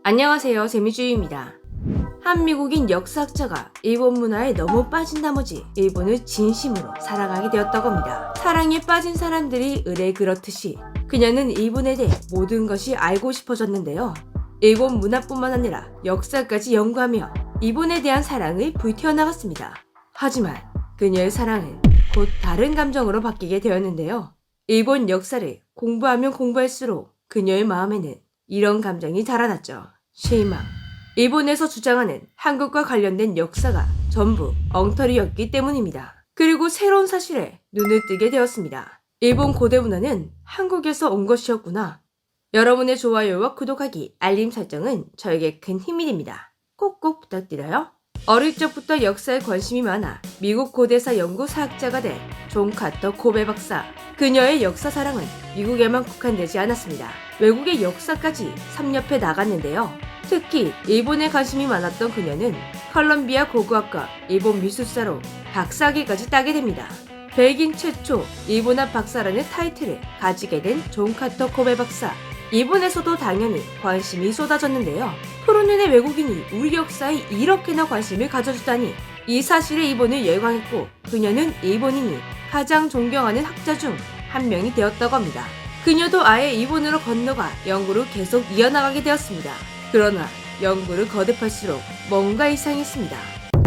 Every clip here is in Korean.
안녕하세요, 재미주의입니다. 한 미국인 역사학자가 일본 문화에 너무 빠진 나머지 일본을 진심으로 사랑하게 되었다고 합니다. 사랑에 빠진 사람들이 을에 그렇듯이 그녀는 일본에 대해 모든 것이 알고 싶어졌는데요. 일본 문화뿐만 아니라 역사까지 연구하며 일본에 대한 사랑을 불태워나갔습니다. 하지만 그녀의 사랑은 곧 다른 감정으로 바뀌게 되었는데요. 일본 역사를 공부하면 공부할수록 그녀의 마음에는 이런 감정이 자라났죠. 실망. 일본에서 주장하는 한국과 관련된 역사가 전부 엉터리였기 때문입니다. 그리고 새로운 사실에 눈을 뜨게 되었습니다. 일본 고대 문화는 한국에서 온 것이었구나. 여러분의 좋아요와 구독하기, 알림 설정은 저에게 큰 힘이 됩니다. 꼭꼭 부탁드려요. 어릴 적부터 역사에 관심이 많아 미국 고대사 연구 사학자가 된 존 카터 코베 박사. 그녀의 역사 사랑은 미국에만 국한되지 않았습니다. 외국의 역사까지 섭렵해 나갔는데요. 특히 일본에 관심이 많았던 그녀는 컬럼비아 고고학과 일본 미술사로 박사학위까지 따게 됩니다. 백인 최초 일본학 박사라는 타이틀을 가지게 된 존 카터 코베 박사. 일본에서도 당연히 관심이 쏟아졌는데요. 푸른 눈의 외국인이 우리 역사에 이렇게나 관심을 가져주다니, 이 사실에 일본을 열광했고 그녀는 일본인이 가장 존경하는 학자 중 한 명이 되었다고 합니다. 그녀도 아예 일본으로 건너가 연구를 계속 이어나가게 되었습니다. 그러나 연구를 거듭할수록 뭔가 이상했습니다.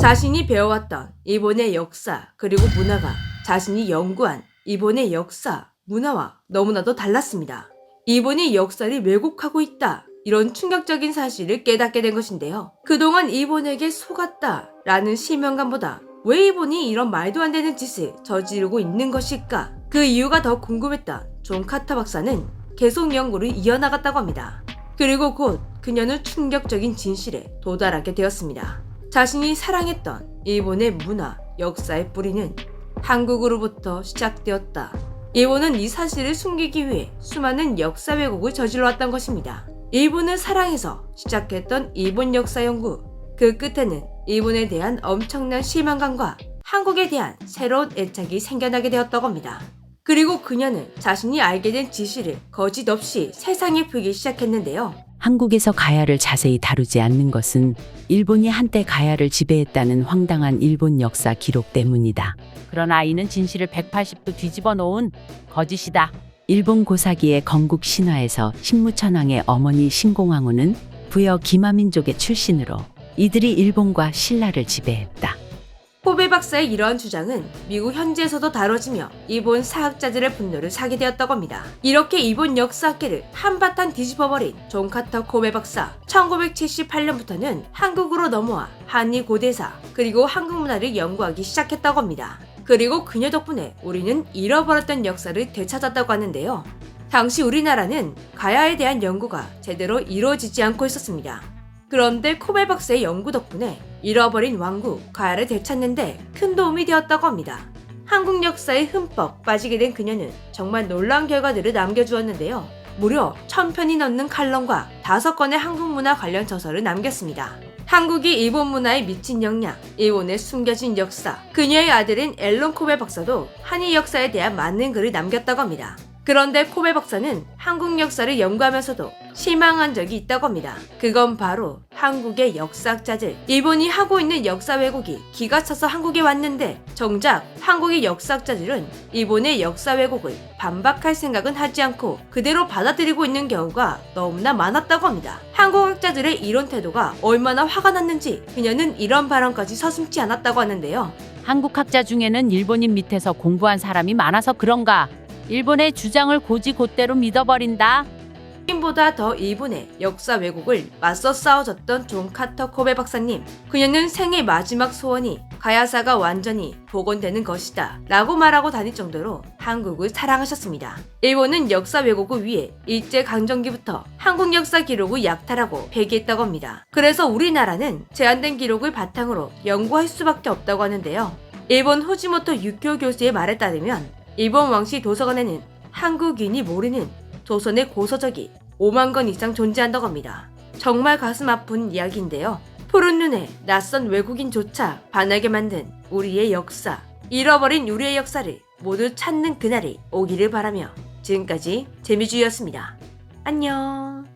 자신이 배워왔던 일본의 역사 그리고 문화가 자신이 연구한 일본의 역사, 문화와 너무나도 달랐습니다. 일본이 역사를 왜곡하고 있다, 이런 충격적인 사실을 깨닫게 된 것인데요. 그동안 일본에게 속았다라는 실명감보다 왜 일본이 이런 말도 안 되는 짓을 저지르고 있는 것일까? 그 이유가 더 궁금했던 존 카터 박사는 계속 연구를 이어나갔다고 합니다. 그리고 곧 그녀는 충격적인 진실에 도달하게 되었습니다. 자신이 사랑했던 일본의 문화, 역사의 뿌리는 한국으로부터 시작되었다. 일본은 이 사실을 숨기기 위해 수많은 역사 왜곡을 저질러왔던 것입니다. 일본을 사랑해서 시작했던 일본 역사 연구. 그 끝에는 일본에 대한 엄청난 실망감과 한국에 대한 새로운 애착이 생겨나게 되었다고 합니다. 그리고 그녀는 자신이 알게 된 지시를 거짓 없이 세상에 풀기 시작했는데요. 한국에서 가야를 자세히 다루지 않는 것은 일본이 한때 가야를 지배했다는 황당한 일본 역사 기록 때문이다. 그러나 이는 진실을 180도 뒤집어 놓은 거짓이다. 일본 고사기의 건국 신화에서 신무천왕의 어머니 신공왕후는 부여 기마민족의 출신으로 이들이 일본과 신라를 지배했다. 코베 박사의 이러한 주장은 미국 현지에서도 다뤄지며 일본 사학자들의 분노를 사게 되었다고 합니다. 이렇게 일본 역사학계를 한바탕 뒤집어버린 존 카터 코베 박사. 1978년부터는 한국으로 넘어와 한일 고대사 그리고 한국 문화를 연구하기 시작했다고 합니다. 그리고 그녀 덕분에 우리는 잃어버렸던 역사를 되찾았다고 하는데요. 당시 우리나라는 가야에 대한 연구가 제대로 이루어지지 않고 있었습니다. 그런데 코베 박사의 연구 덕분에 잃어버린 왕국 가야를 되찾는데 큰 도움이 되었다고 합니다. 한국 역사에 흠뻑 빠지게 된 그녀는 정말 놀라운 결과들을 남겨주었는데요. 무려 1000편이 넘는 칼럼과 5건의 한국 문화 관련 저서를 남겼습니다. 한국이 일본 문화에 미친 영향, 일본의 숨겨진 역사. 그녀의 아들인 앨런 코베 박사도 한일 역사에 대한 많은 글을 남겼다고 합니다. 그런데 코베 박사는 한국 역사를 연구하면서도 실망한 적이 있다고 합니다. 그건 바로 한국의 역사학자들. 일본이 하고 있는 역사 왜곡이 기가 차서 한국에 왔는데 정작 한국의 역사학자들은 일본의 역사 왜곡을 반박할 생각은 하지 않고 그대로 받아들이고 있는 경우가 너무나 많았다고 합니다. 한국 학자들의 이런 태도가 얼마나 화가 났는지 그녀는 이런 발언까지 서슴지 않았다고 하는데요. 한국 학자 중에는 일본인 밑에서 공부한 사람이 많아서 그런가? 일본의 주장을 곧이곧대로 믿어버린다. 보다 더 일본의 역사 왜곡을 맞서 싸워줬던 존 카터 코베 박사님. 그녀는 생애 마지막 소원이 가야사가 완전히 복원되는 것이다 라고 말하고 다닐 정도로 한국을 사랑하셨습니다. 일본은 역사 왜곡을 위해 일제강점기부터 한국 역사 기록을 약탈하고 폐기했다고 합니다. 그래서 우리나라는 제한된 기록을 바탕으로 연구할 수밖에 없다고 하는데요. 일본 후지모토 유쿄 교수의 말에 따르면 일본 왕실 도서관에는 한국인이 모르는 조선의 고서적이 5만 권 이상 존재한다고 합니다. 정말 가슴 아픈 이야기인데요. 푸른 눈에 낯선 외국인조차 반하게 만든 우리의 역사, 잃어버린 우리의 역사를 모두 찾는 그날이 오기를 바라며 지금까지 재미주의였습니다. 안녕.